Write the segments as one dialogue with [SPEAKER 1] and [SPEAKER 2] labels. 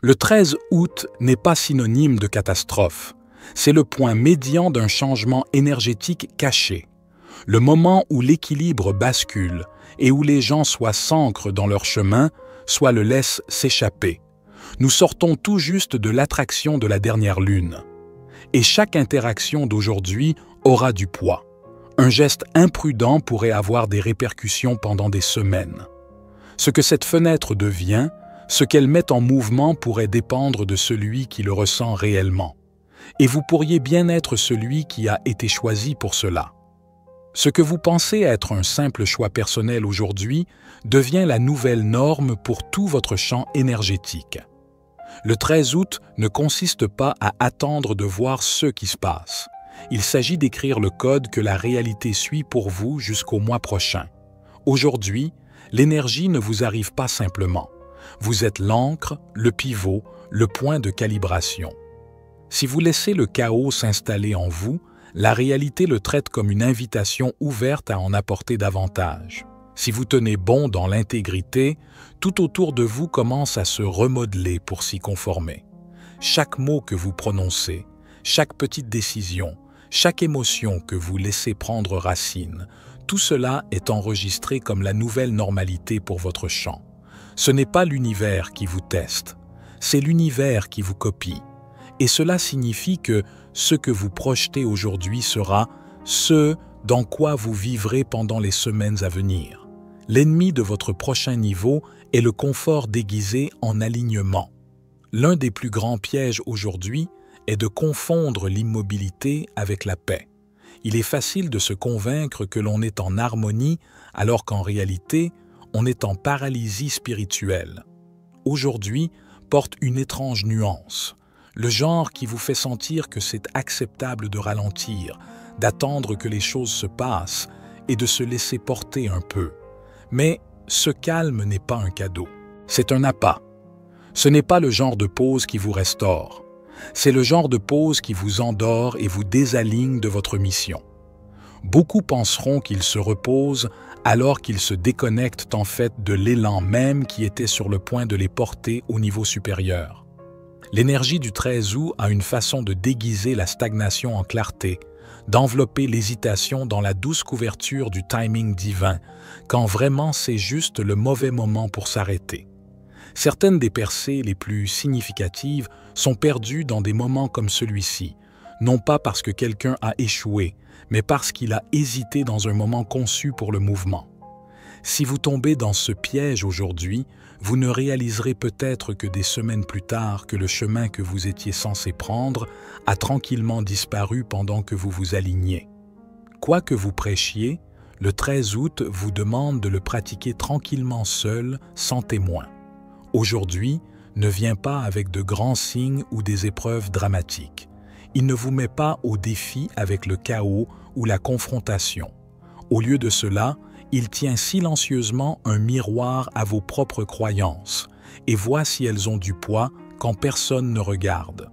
[SPEAKER 1] Le 13 août n'est pas synonyme de catastrophe. C'est le point médian d'un changement énergétique caché. Le moment où l'équilibre bascule et où les gens soit s'ancrent dans leur chemin, soit le laissent s'échapper. Nous sortons tout juste de l'attraction de la dernière lune. Et chaque interaction d'aujourd'hui aura du poids. Un geste imprudent pourrait avoir des répercussions pendant des semaines. Ce que cette fenêtre devient, ce qu'elle met en mouvement pourrait dépendre de celui qui le ressent réellement. Et vous pourriez bien être celui qui a été choisi pour cela. Ce que vous pensez être un simple choix personnel aujourd'hui devient la nouvelle norme pour tout votre champ énergétique. Le 13 août ne consiste pas à attendre de voir ce qui se passe. Il s'agit d'écrire le code que la réalité suit pour vous jusqu'au mois prochain. Aujourd'hui, l'énergie ne vous arrive pas simplement. Vous êtes l'encre, le pivot, le point de calibration. Si vous laissez le chaos s'installer en vous, la réalité le traite comme une invitation ouverte à en apporter davantage. Si vous tenez bon dans l'intégrité, tout autour de vous commence à se remodeler pour s'y conformer. Chaque mot que vous prononcez, chaque petite décision, chaque émotion que vous laissez prendre racine, tout cela est enregistré comme la nouvelle normalité pour votre champ. Ce n'est pas l'univers qui vous teste, c'est l'univers qui vous copie. Et cela signifie que ce que vous projetez aujourd'hui sera ce dans quoi vous vivrez pendant les semaines à venir. L'ennemi de votre prochain niveau est le confort déguisé en alignement. L'un des plus grands pièges aujourd'hui est de confondre l'immobilité avec la paix. Il est facile de se convaincre que l'on est en harmonie alors qu'en réalité, on est en paralysie spirituelle. Aujourd'hui porte une étrange nuance. Le genre qui vous fait sentir que c'est acceptable de ralentir, d'attendre que les choses se passent et de se laisser porter un peu. Mais ce calme n'est pas un cadeau, c'est un appât. Ce n'est pas le genre de pause qui vous restaure, c'est le genre de pause qui vous endort et vous désaligne de votre mission. Beaucoup penseront qu'ils se reposent alors qu'ils se déconnectent en fait de l'élan même qui était sur le point de les porter au niveau supérieur. L'énergie du 13 août a une façon de déguiser la stagnation en clarté, d'envelopper l'hésitation dans la douce couverture du timing divin, quand vraiment c'est juste le mauvais moment pour s'arrêter. Certaines des percées les plus significatives sont perdues dans des moments comme celui-ci, non pas parce que quelqu'un a échoué, mais parce qu'il a hésité dans un moment conçu pour le mouvement. Si vous tombez dans ce piège aujourd'hui, vous ne réaliserez peut-être que des semaines plus tard que le chemin que vous étiez censé prendre a tranquillement disparu pendant que vous vous aligniez. Quoi que vous prêchiez, le 13 août vous demande de le pratiquer tranquillement seul, sans témoin. Aujourd'hui, ne vient pas avec de grands signes ou des épreuves dramatiques. Il ne vous met pas au défi avec le chaos ou la confrontation. Au lieu de cela, il tient silencieusement un miroir à vos propres croyances et voit si elles ont du poids quand personne ne regarde.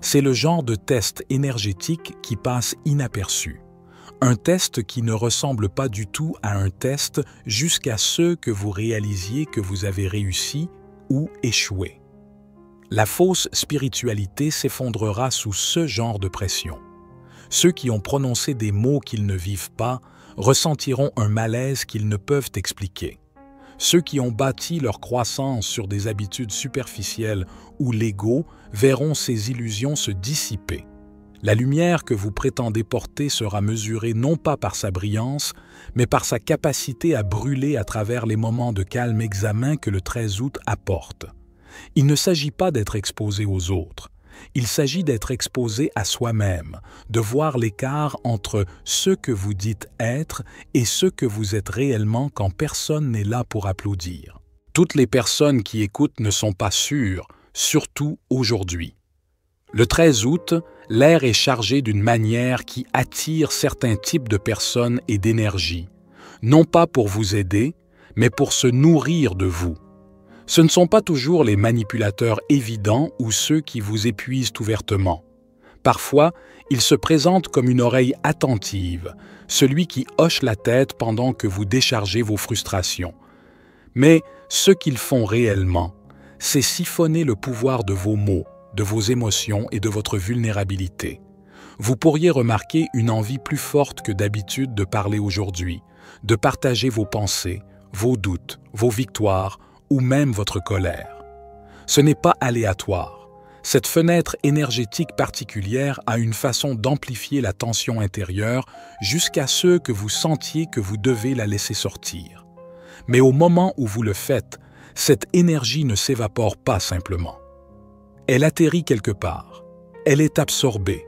[SPEAKER 1] C'est le genre de test énergétique qui passe inaperçu. Un test qui ne ressemble pas du tout à un test jusqu'à ce que vous réalisiez que vous avez réussi ou échoué. La fausse spiritualité s'effondrera sous ce genre de pression. Ceux qui ont prononcé des mots qu'ils ne vivent pas ressentiront un malaise qu'ils ne peuvent expliquer. Ceux qui ont bâti leur croissance sur des habitudes superficielles ou l'ego verront ces illusions se dissiper. La lumière que vous prétendez porter sera mesurée non pas par sa brillance, mais par sa capacité à brûler à travers les moments de calme examen que le 13 août apporte. Il ne s'agit pas d'être exposé aux autres. Il s'agit d'être exposé à soi-même, de voir l'écart entre ce que vous dites être et ce que vous êtes réellement quand personne n'est là pour applaudir. Toutes les personnes qui écoutent ne sont pas sûres, surtout aujourd'hui. Le 13 août, l'air est chargé d'une manière qui attire certains types de personnes et d'énergie, non pas pour vous aider, mais pour se nourrir de vous. Ce ne sont pas toujours les manipulateurs évidents ou ceux qui vous épuisent ouvertement. Parfois, ils se présentent comme une oreille attentive, celui qui hoche la tête pendant que vous déchargez vos frustrations. Mais ce qu'ils font réellement, c'est siphonner le pouvoir de vos mots, de vos émotions et de votre vulnérabilité. Vous pourriez remarquer une envie plus forte que d'habitude de parler aujourd'hui, de partager vos pensées, vos doutes, vos victoires ou même votre colère. Ce n'est pas aléatoire. Cette fenêtre énergétique particulière a une façon d'amplifier la tension intérieure jusqu'à ce que vous sentiez que vous devez la laisser sortir. Mais au moment où vous le faites, cette énergie ne s'évapore pas simplement. Elle atterrit quelque part, elle est absorbée,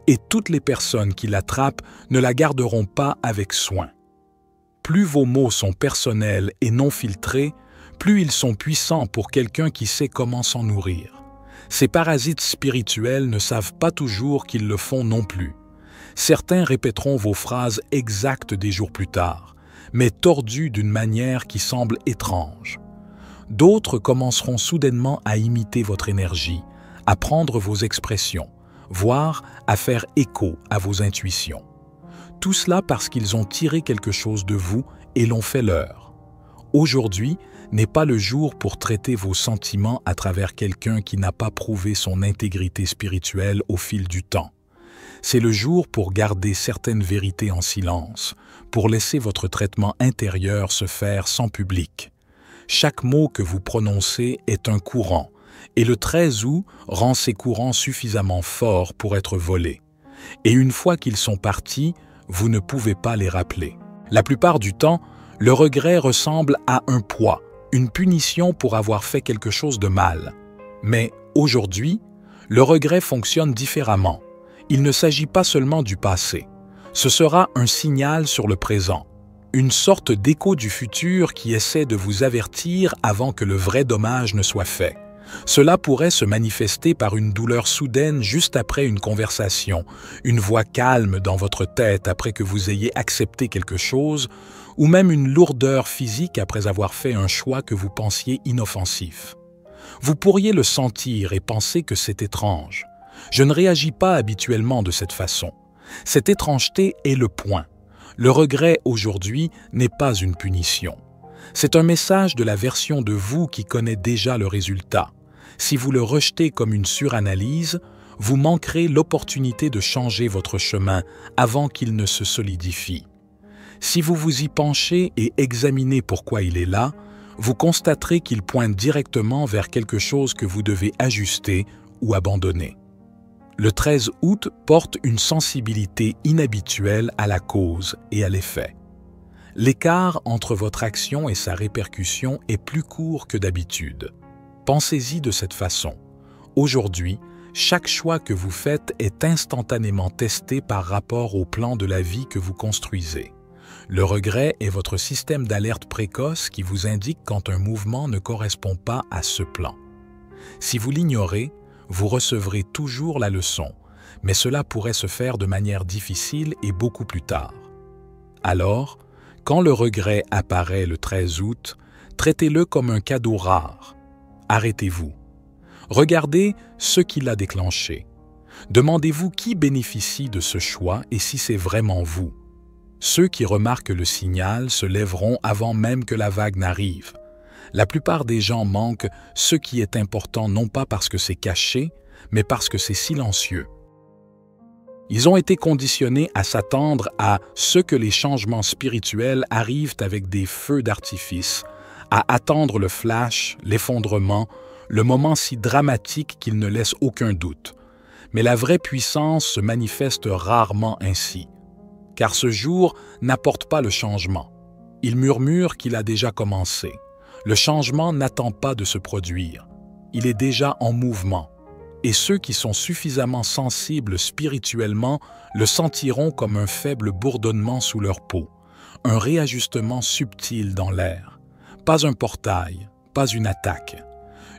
[SPEAKER 1] et toutes les personnes qui l'attrapent ne la garderont pas avec soin. Plus vos mots sont personnels et non filtrés, plus ils sont puissants pour quelqu'un qui sait comment s'en nourrir. Ces parasites spirituels ne savent pas toujours qu'ils le font non plus. Certains répéteront vos phrases exactes des jours plus tard, mais tordues d'une manière qui semble étrange. D'autres commenceront soudainement à imiter votre énergie, à prendre vos expressions, voire à faire écho à vos intuitions. Tout cela parce qu'ils ont tiré quelque chose de vous et l'ont fait leur. Aujourd'hui n'est pas le jour pour traiter vos sentiments à travers quelqu'un qui n'a pas prouvé son intégrité spirituelle au fil du temps. C'est le jour pour garder certaines vérités en silence, pour laisser votre traitement intérieur se faire sans public. Chaque mot que vous prononcez est un courant, et le 13 août rend ces courants suffisamment forts pour être volés. Et une fois qu'ils sont partis, vous ne pouvez pas les rappeler. La plupart du temps, le regret ressemble à un poids, une punition pour avoir fait quelque chose de mal. Mais aujourd'hui, le regret fonctionne différemment. Il ne s'agit pas seulement du passé. Ce sera un signal sur le présent, une sorte d'écho du futur qui essaie de vous avertir avant que le vrai dommage ne soit fait. Cela pourrait se manifester par une douleur soudaine juste après une conversation, une voix calme dans votre tête après que vous ayez accepté quelque chose, ou même une lourdeur physique après avoir fait un choix que vous pensiez inoffensif. Vous pourriez le sentir et penser que c'est étrange. Je ne réagis pas habituellement de cette façon. Cette étrangeté est le point. Le regret aujourd'hui n'est pas une punition. C'est un message de la version de vous qui connaît déjà le résultat. Si vous le rejetez comme une suranalyse, vous manquerez l'opportunité de changer votre chemin avant qu'il ne se solidifie. Si vous vous y penchez et examinez pourquoi il est là, vous constaterez qu'il pointe directement vers quelque chose que vous devez ajuster ou abandonner. Le 13 août porte une sensibilité inhabituelle à la cause et à l'effet. L'écart entre votre action et sa répercussion est plus court que d'habitude. Pensez-y de cette façon. Aujourd'hui, chaque choix que vous faites est instantanément testé par rapport au plan de la vie que vous construisez. Le regret est votre système d'alerte précoce qui vous indique quand un mouvement ne correspond pas à ce plan. Si vous l'ignorez, vous recevrez toujours la leçon, mais cela pourrait se faire de manière difficile et beaucoup plus tard. Alors, quand le regret apparaît le 13 août, traitez-le comme un cadeau rare. Arrêtez-vous. Regardez ce qui l'a déclenché. Demandez-vous qui bénéficie de ce choix et si c'est vraiment vous. Ceux qui remarquent le signal se lèveront avant même que la vague n'arrive. La plupart des gens manquent ce qui est important non pas parce que c'est caché, mais parce que c'est silencieux. Ils ont été conditionnés à s'attendre à ce que les changements spirituels arrivent avec des feux d'artifice, à attendre le flash, l'effondrement, le moment si dramatique qu'il ne laisse aucun doute. Mais la vraie puissance se manifeste rarement ainsi, car ce jour n'apporte pas le changement. Il murmure qu'il a déjà commencé. Le changement n'attend pas de se produire. Il est déjà en mouvement. Et ceux qui sont suffisamment sensibles spirituellement le sentiront comme un faible bourdonnement sous leur peau, un réajustement subtil dans l'air. Pas un portail, pas une attaque.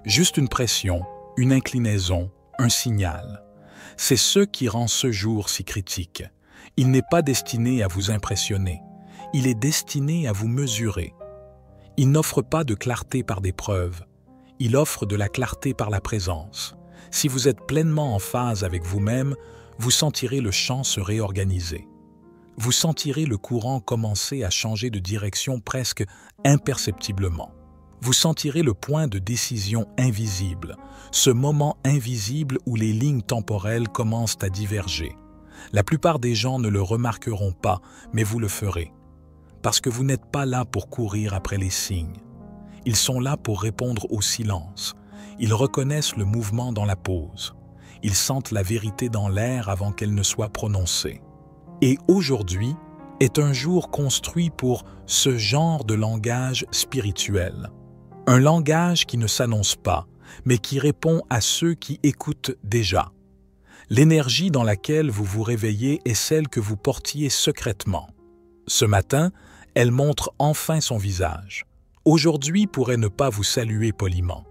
[SPEAKER 1] Juste une pression, une inclinaison, un signal. C'est ce qui rend ce jour si critique. Il n'est pas destiné à vous impressionner. Il est destiné à vous mesurer. Il n'offre pas de clarté par des preuves. Il offre de la clarté par la présence. Si vous êtes pleinement en phase avec vous-même, vous sentirez le champ se réorganiser. Vous sentirez le courant commencer à changer de direction presque imperceptiblement. Vous sentirez le point de décision invisible, ce moment invisible où les lignes temporelles commencent à diverger. La plupart des gens ne le remarqueront pas, mais vous le ferez. Parce que vous n'êtes pas là pour courir après les signes. Ils sont là pour répondre au silence. Ils reconnaissent le mouvement dans la pause. Ils sentent la vérité dans l'air avant qu'elle ne soit prononcée. Et aujourd'hui est un jour construit pour ce genre de langage spirituel. Un langage qui ne s'annonce pas, mais qui répond à ceux qui écoutent déjà. L'énergie dans laquelle vous vous réveillez est celle que vous portiez secrètement. Ce matin, elle montre enfin son visage. Aujourd'hui pourrait ne pas vous saluer poliment.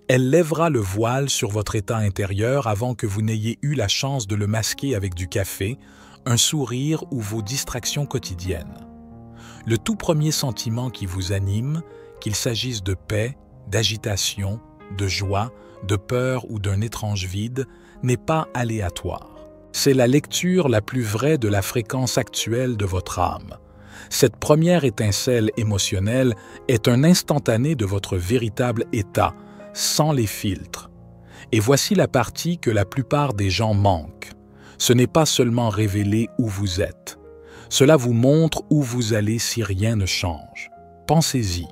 [SPEAKER 1] Elle lèvera le voile sur votre état intérieur avant que vous n'ayez eu la chance de le masquer avec du café, un sourire ou vos distractions quotidiennes. Le tout premier sentiment qui vous anime, qu'il s'agisse de paix, d'agitation, de joie, de peur ou d'un étrange vide, n'est pas aléatoire. C'est la lecture la plus vraie de la fréquence actuelle de votre âme. Cette première étincelle émotionnelle est un instantané de votre véritable état, sans les filtres. Et voici la partie que la plupart des gens manquent. Ce n'est pas seulement révéler où vous êtes. Cela vous montre où vous allez si rien ne change. Pensez-y.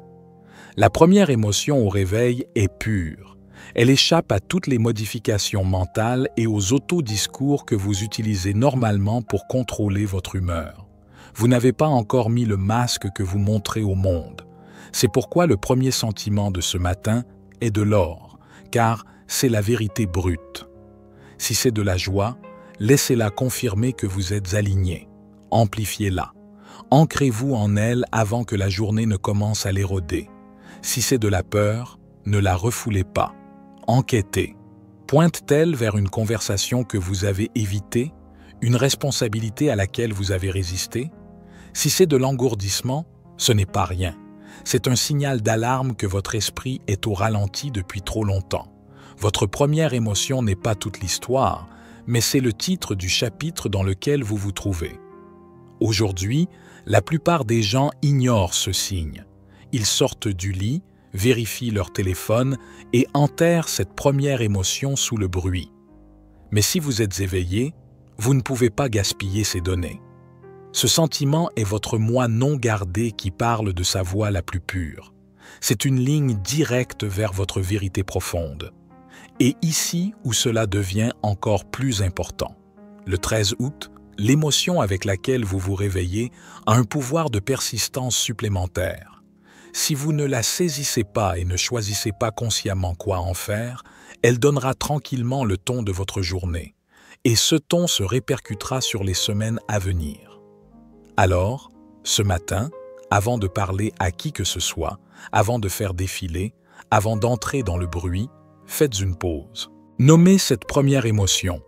[SPEAKER 1] La première émotion au réveil est pure. Elle échappe à toutes les modifications mentales et aux autodiscours que vous utilisez normalement pour contrôler votre humeur. Vous n'avez pas encore mis le masque que vous montrez au monde. C'est pourquoi le premier sentiment de ce matin est de l'or, car c'est la vérité brute. Si c'est de la joie, laissez-la confirmer que vous êtes aligné. Amplifiez-la. Ancrez-vous en elle avant que la journée ne commence à l'éroder. Si c'est de la peur, ne la refoulez pas. Enquêtez. Pointe-t-elle vers une conversation que vous avez évitée, une responsabilité à laquelle vous avez résisté? Si c'est de l'engourdissement, ce n'est pas rien. C'est un signal d'alarme que votre esprit est au ralenti depuis trop longtemps. Votre première émotion n'est pas toute l'histoire, mais c'est le titre du chapitre dans lequel vous vous trouvez. Aujourd'hui, la plupart des gens ignorent ce signe. Ils sortent du lit, vérifient leur téléphone et enterrent cette première émotion sous le bruit. Mais si vous êtes éveillé, vous ne pouvez pas gaspiller ces données. Ce sentiment est votre moi non gardé qui parle de sa voix la plus pure. C'est une ligne directe vers votre vérité profonde. Et ici où cela devient encore plus important. Le 13 août, l'émotion avec laquelle vous vous réveillez a un pouvoir de persistance supplémentaire. Si vous ne la saisissez pas et ne choisissez pas consciemment quoi en faire, elle donnera tranquillement le ton de votre journée. Et ce ton se répercutera sur les semaines à venir. Alors, ce matin, avant de parler à qui que ce soit, avant de faire défiler, avant d'entrer dans le bruit, faites une pause. Nommez cette première émotion.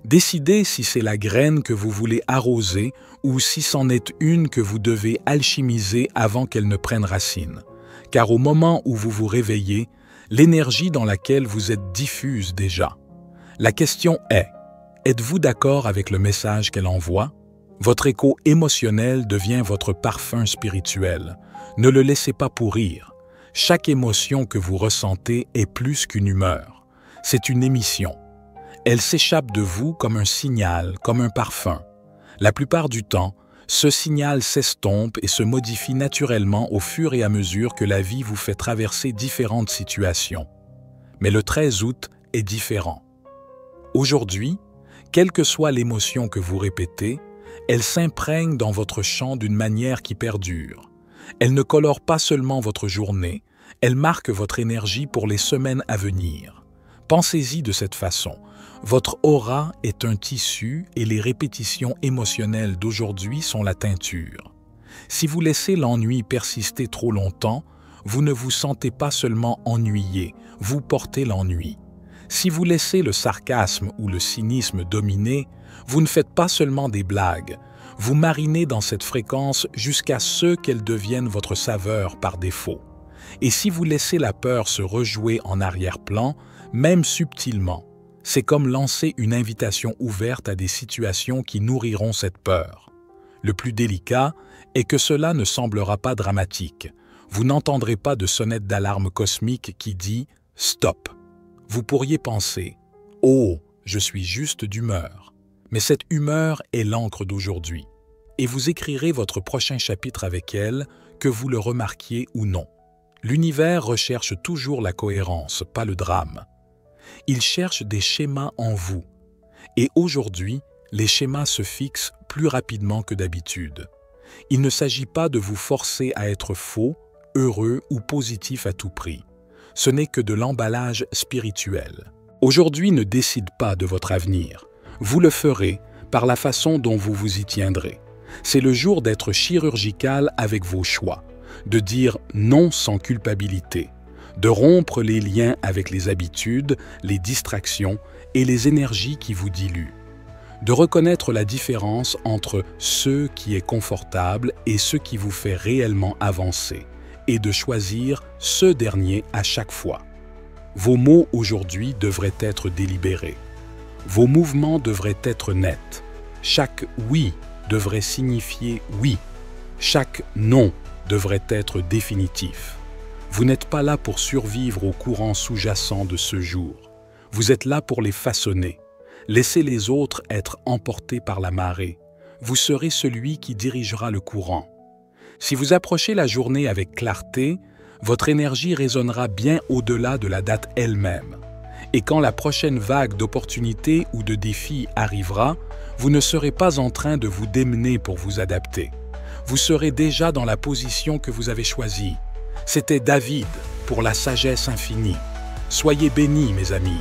[SPEAKER 1] Décidez si c'est la graine que vous voulez arroser ou si c'en est une que vous devez alchimiser avant qu'elle ne prenne racine. Car au moment où vous vous réveillez, l'énergie dans laquelle vous êtes diffuse déjà. La question est, êtes-vous d'accord avec le message qu'elle envoie? Votre écho émotionnel devient votre parfum spirituel. Ne le laissez pas pourrir. Chaque émotion que vous ressentez est plus qu'une humeur. C'est une émission. Elle s'échappe de vous comme un signal, comme un parfum. La plupart du temps, ce signal s'estompe et se modifie naturellement au fur et à mesure que la vie vous fait traverser différentes situations. Mais le 13 août est différent. Aujourd'hui, quelle que soit l'émotion que vous répétez, elle s'imprègne dans votre champ d'une manière qui perdure. Elle ne colore pas seulement votre journée, elle marque votre énergie pour les semaines à venir. Pensez-y de cette façon. Votre aura est un tissu et les répétitions émotionnelles d'aujourd'hui sont la teinture. Si vous laissez l'ennui persister trop longtemps, vous ne vous sentez pas seulement ennuyé, vous portez l'ennui. Si vous laissez le sarcasme ou le cynisme dominer, vous ne faites pas seulement des blagues, vous marinez dans cette fréquence jusqu'à ce qu'elle devienne votre saveur par défaut. Et si vous laissez la peur se rejouer en arrière-plan, même subtilement, c'est comme lancer une invitation ouverte à des situations qui nourriront cette peur. Le plus délicat est que cela ne semblera pas dramatique. Vous n'entendrez pas de sonnette d'alarme cosmique qui dit « Stop ». Vous pourriez penser « Oh, je suis juste d'humeur ». Mais cette humeur est l'encre d'aujourd'hui. Et vous écrirez votre prochain chapitre avec elle, que vous le remarquiez ou non. L'univers recherche toujours la cohérence, pas le drame. Il cherche des schémas en vous. Et aujourd'hui, les schémas se fixent plus rapidement que d'habitude. Il ne s'agit pas de vous forcer à être faux, heureux ou positif à tout prix. Ce n'est que de l'emballage spirituel. Aujourd'hui ne décide pas de votre avenir. Vous le ferez par la façon dont vous vous y tiendrez. C'est le jour d'être chirurgical avec vos choix, de dire non sans culpabilité, de rompre les liens avec les habitudes, les distractions et les énergies qui vous diluent, de reconnaître la différence entre ce qui est confortable et ce qui vous fait réellement avancer, et de choisir ce dernier à chaque fois. Vos mots aujourd'hui devraient être délibérés. Vos mouvements devraient être nets. Chaque « oui » devrait signifier « oui ». Chaque « non » devrait être définitif. Vous n'êtes pas là pour survivre aux courants sous-jacents de ce jour. Vous êtes là pour les façonner. Laissez les autres être emportés par la marée. Vous serez celui qui dirigera le courant. Si vous approchez la journée avec clarté, votre énergie résonnera bien au-delà de la date elle-même. Et quand la prochaine vague d'opportunités ou de défis arrivera, vous ne serez pas en train de vous démener pour vous adapter. Vous serez déjà dans la position que vous avez choisie. C'était David pour la sagesse infinie. Soyez bénis, mes amis.